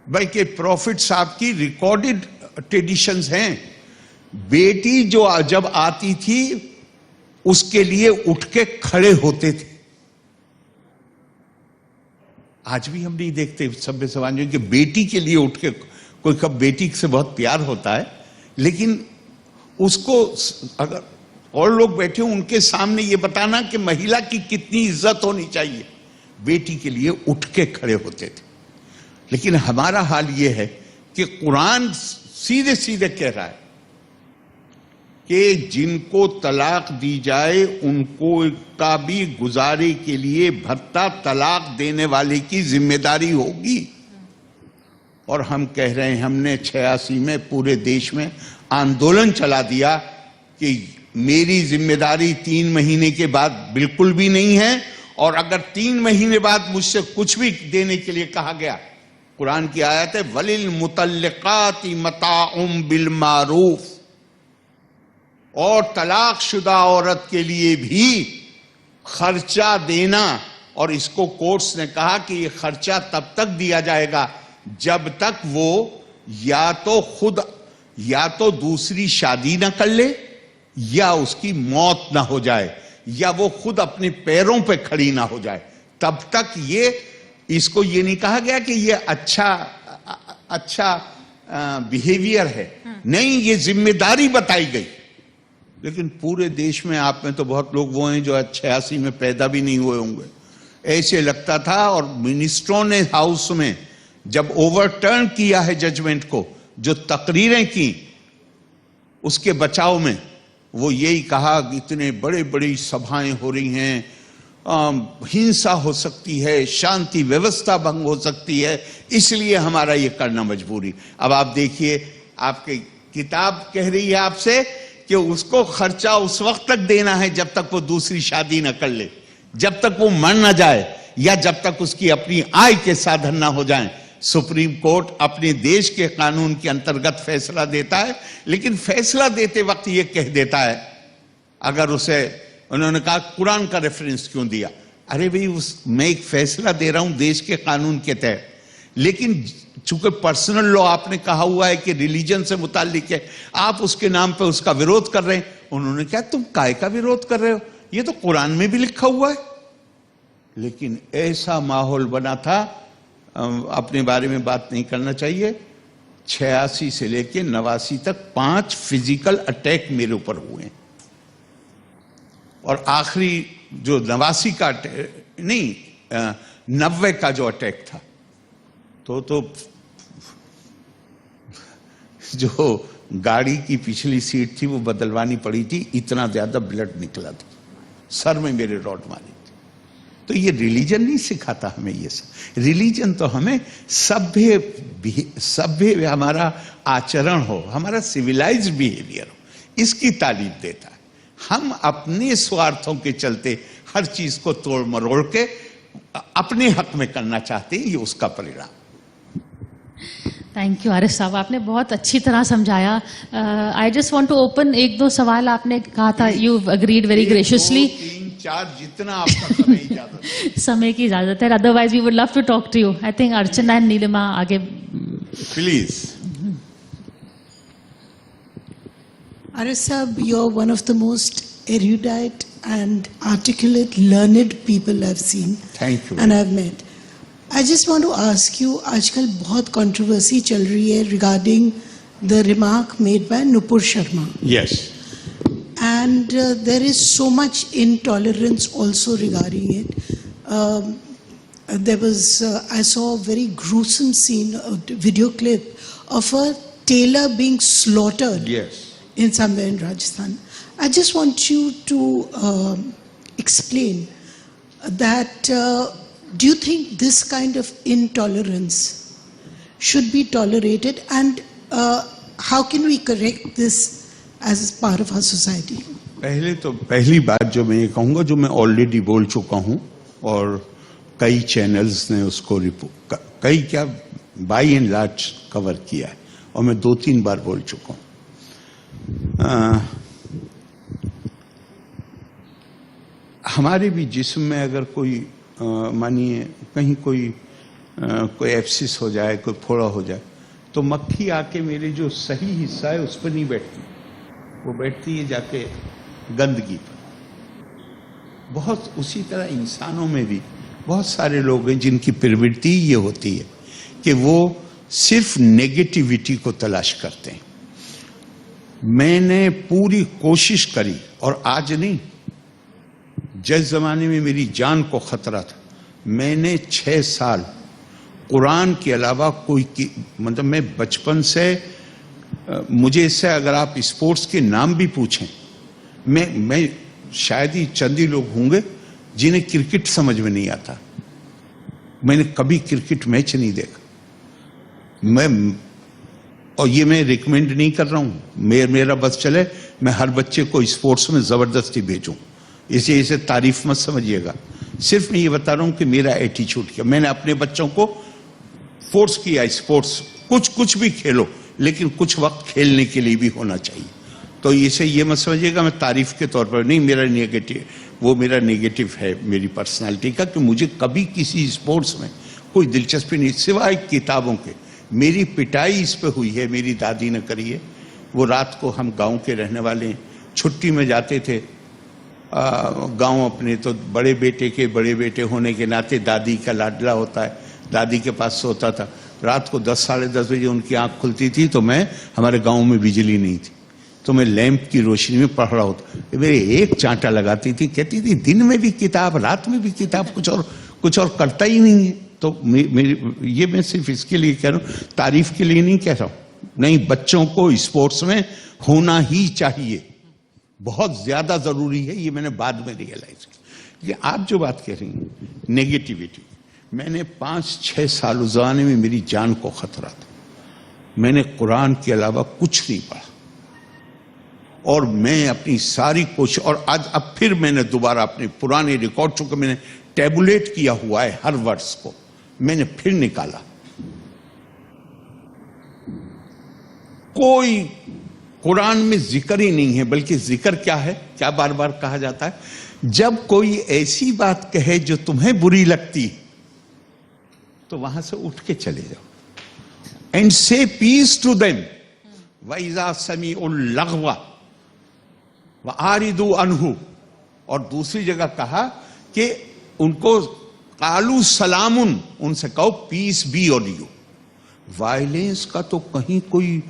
बल्कि प्रॉफिट साहब की रिकॉर्डेड ट्रेडिशंस हैं। बेटी जो जब आती थी उसके लिए उठ के खड़े होते थे। आज भी हम नहीं देखते सभ्य समाज में कि बेटी के लिए उठ के कोई, कब बेटी से बहुत प्यार होता है, लेकिन उसको अगर और लोग बैठे हो उनके सामने ये बताना कि महिला की कितनी इज्जत होनी चाहिए, बेटी के लिए उठ के खड़े होते थे। लेकिन हमारा हाल ये है कि कुरान सीधे सीधे कह रहा है कि जिनको तलाक दी जाए उनको का भी गुजारे के लिए भत्ता तलाक देने वाले की जिम्मेदारी होगी। और हम कह रहे हैं, हमने 86 में पूरे देश में आंदोलन चला दिया कि मेरी जिम्मेदारी 3 महीने के बाद बिल्कुल भी नहीं है, और अगर 3 महीने बाद मुझसे कुछ भी देने के लिए कहा गया, कुरान की आयत है वलिल मुतल्लिकाति मताउम बिल मारूफ, और तलाकशुदा औरत के लिए भी खर्चा देना। और इसको कोर्ट्स ने कहा कि ये खर्चा तब तक दिया जाएगा जब तक वो या तो दूसरी शादी ना कर ले, या उसकी मौत ना हो जाए, या वो खुद अपने पैरों पे खड़ी ना हो जाए। तब तक इसको ये नहीं कहा गया कि ये अच्छा बिहेवियर है, नहीं, ये जिम्मेदारी बताई गई। लेकिन पूरे देश में आप में तो बहुत लोग वो हैं जो 86 में पैदा भी नहीं हुए होंगे। ऐसे लगता था, और मिनिस्टरों ने हाउस में जब ओवरटर्न किया है जजमेंट को, जो तकरीरें की उसके बचाव में, वो यही कहा कि इतने बड़े बड़ी सभाएं हो रही हैं, हिंसा हो सकती है, शांति व्यवस्था भंग हो सकती है, इसलिए हमारा ये करना मजबूरी। अब आप देखिए, आपकी किताब कह रही है आपसे कि उसको खर्चा उस वक्त तक देना है जब तक वो दूसरी शादी न कर ले, जब तक वो मर ना जाए, या जब तक उसकी अपनी आय के साधन ना हो जाएं। सुप्रीम कोर्ट अपने देश के कानून के अंतर्गत फैसला देता है, लेकिन फैसला देते वक्त ये कह देता है, अगर उसे उन्होंने कहा कुरान का रेफरेंस क्यों दिया? अरे भाई, मैं एक फैसला दे रहा हूं देश के कानून के तहत, लेकिन चूंकि पर्सनल लॉ आपने कहा हुआ है कि रिलीजन से मुताल्लिक है, आप उसके नाम पे उसका विरोध कर रहे हैं। उन्होंने कहा तुम काय का विरोध कर रहे हो, ये तो कुरान में भी लिखा हुआ है। लेकिन ऐसा माहौल बना था, अपने बारे में बात नहीं करना चाहिए, 86 से लेके 89 तक 5 फिजिकल अटैक मेरे ऊपर हुए हैं, और आखिरी जो 89 का नहीं 90 का जो अटैक था, तो जो गाड़ी की पिछली सीट थी वो बदलवानी पड़ी थी, इतना ज्यादा ब्लड निकला था, सर में मेरे रॉड मारी थी। तो ये रिलीजन नहीं सिखाता हमें ये सब। रिलीजन तो हमें सभ्य हमारा आचरण हो, हमारा सिविलाइज्ड बिहेवियर हो, इसकी तालीम देता है। हम अपने स्वार्थों के चलते हर चीज को तोड़ मरोड़ के अपने हक में करना चाहते हैं, ये उसका परिणाम। थैंक यू आरिफ साहब, आपने बहुत अच्छी तरह समझाया। I just want to open 1-2 सवाल। आपने कहा था यू अग्रीड वेरी ग्रेशियसली। 3-4 जितना आपका समय इजाजत है। समय की इजाजत है, otherwise we would love to talk to you. I think Archana and Nilima आगे please. Arif Sahab, you're one of the most erudite and articulate, learned people I've seen. Thank you. And I've met. I just want to ask you, आजकल बहुत controversy चल रही है regarding the remark made by Nupur Sharma. Yes. And there is so much intolerance also regarding it. There was, I saw a very gruesome scene, a video clip of a tailor being slaughtered. Yes. In somewhere in Rajasthan. I just want you to explain that do you think this kind of intolerance should be tolerated, and how can we correct this as part of our society? पहली बात जो मैं ये कहूँगा, जो मैं already बोल चुका हूँ और कई चैनल्स ने उसको कई क्या बाई एंड लार्ज कवर किया है, और मैं 2-3 बार बोल चुका हूँ। हमारे भी जिस्म में अगर कोई मानिए कहीं कोई कोई एब्सिस हो जाए, कोई फोड़ा हो जाए, तो मक्खी आके मेरे जो सही हिस्सा है उस पर नहीं बैठती, वो बैठती है जाके गंदगी पर। बहुत उसी तरह इंसानों में भी बहुत सारे लोग हैं जिनकी प्रवृत्ति ये होती है कि वो सिर्फ नेगेटिविटी को तलाश करते हैं। मैंने पूरी कोशिश करी, और आज नहीं, जिस जमाने में मेरी जान को खतरा था, मैंने 6 साल कुरान के अलावा मतलब मैं बचपन से, मुझे इससे अगर आप स्पोर्ट्स के नाम भी पूछें, मैं शायद ही चंद ही लोग होंगे जिन्हें क्रिकेट समझ में नहीं आता। मैंने कभी क्रिकेट मैच नहीं देखा। और ये मैं रिकमेंड नहीं कर रहा हूं, मेरा बस चले मैं हर बच्चे को स्पोर्ट्स में जबरदस्ती भेजूं, इसे तारीफ मत समझिएगा। सिर्फ मैं ये बता रहा हूं कि मेरा एटीट्यूड क्या, मैंने अपने बच्चों को फोर्स किया, स्पोर्ट्स कुछ भी खेलो, लेकिन कुछ वक्त खेलने के लिए भी होना चाहिए। तो इसे ये मत समझिएगा मैं तारीफ के तौर पर नहीं, मेरा नेगेटिव है मेरी पर्सनालिटी का, कि मुझे कभी किसी स्पोर्ट्स में कोई दिलचस्पी नहीं, सिवाय किताबों के। मेरी पिटाई इस पे हुई है, मेरी दादी ने करी है। वो रात को, हम गांव के रहने वाले हैं, छुट्टी में जाते थे गांव अपने, तो बड़े बेटे होने के नाते दादी का लाडला होता है, दादी के पास सोता था। रात को 10 साढ़े 10 बजे उनकी आंख खुलती थी, तो मैं, हमारे गांव में बिजली नहीं थी, तो मैं लैंप की रोशनी में पढ़ रहा होता। मेरे एक चांटा लगाती थी, कहती थी दिन में भी किताब, रात में भी किताब, कुछ और करता ही नहीं है। तो ये मैं सिर्फ इसके लिए कह रहा हूँ, तारीफ के लिए नहीं कह रहा हूँ। नहीं, बच्चों को स्पोर्ट्स में होना ही चाहिए, बहुत ज्यादा जरूरी है। ये मैंने बाद में रियलाइज किया। आप जो बात कह रही हैं नेगेटिविटी, मैंने 5-6 साल उस जमाने में मेरी जान को खतरा था, मैंने कुरान के अलावा कुछ नहीं पढ़ा, और मैं अपनी सारी कोशिश, और आज अब फिर मैंने दोबारा अपने पुराने रिकॉर्ड, चूंकि मैंने टैबुलेट किया हुआ है हर वर्ष को, मैंने फिर निकाला। कोई कुरान में जिक्र ही नहीं है, बल्कि जिक्र क्या है, क्या बार बार कहा जाता है, जब कोई ऐसी बात कहे जो तुम्हें बुरी लगती है, तो वहां से उठ के चले जाओ, एंड से पीस टू देम वइजा समीउल लग़वा व आरिदू अनहु। और दूसरी जगह कहा कि उनको कालू सलामुन, उनसे कहो peace be on you. Violence का तो कहीं कोई,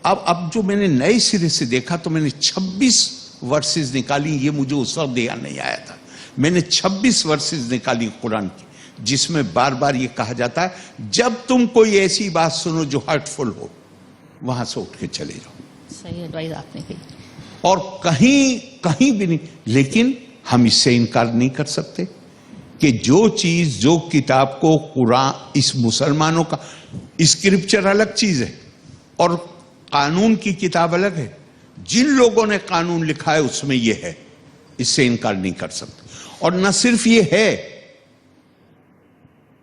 अब जो मैंने नए सिरे से देखा, तो मैंने 26 वर्सेस निकाली, ये मुझे उस वक्त ध्यान नहीं आया था। मैंने 26 वर्सेस निकाली कुरान की, जिसमें बार बार ये कहा जाता है, जब तुम कोई ऐसी बात सुनो जो हर्टफुल हो, वहां से उठ के चले जाओ। सही एडवाइस आपने की। और कहीं भी नहीं, लेकिन हम इससे इनकार नहीं कर सकते कि जो चीज, जो किताब को कुरान, इस मुसलमानों का स्क्रिप्चर अलग चीज है और कानून की किताब अलग है। जिन लोगों ने कानून लिखा है उसमें यह है, इससे इनकार नहीं कर सकते। और न सिर्फ ये है,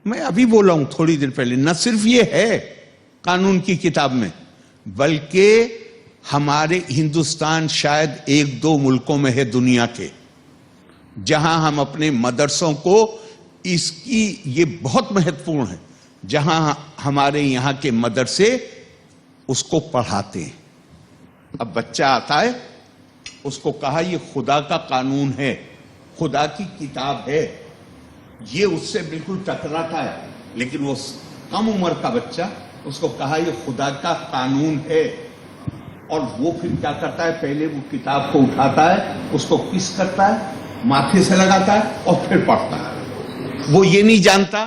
मैं अभी बोला हूं थोड़ी देर पहले, न सिर्फ ये है कानून की किताब में, बल्कि हमारे हिंदुस्तान शायद 1-2 मुल्कों में है दुनिया के, जहां हम अपने मदरसों को, इसकी ये बहुत महत्वपूर्ण है, जहां हमारे यहां के मदरसे उसको पढ़ाते हैं। अब बच्चा आता है, उसको कहा ये खुदा का कानून है, खुदा की किताब है, ये उससे बिल्कुल टकराता है, लेकिन वो कम उम्र का बच्चा, उसको कहा ये खुदा का कानून है, और वो फिर क्या करता है, पहले वो किताब को उठाता है, उसको किस करता है, माथे से लगाता है और फिर पढ़ता है। वो ये नहीं जानता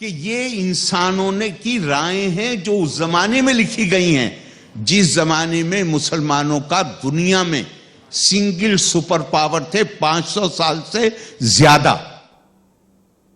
कि ये इंसानों ने की रायें हैं जो उस जमाने में लिखी गई हैं, जिस जमाने में मुसलमानों का दुनिया में सिंगल सुपर पावर थे 500 साल से ज्यादा।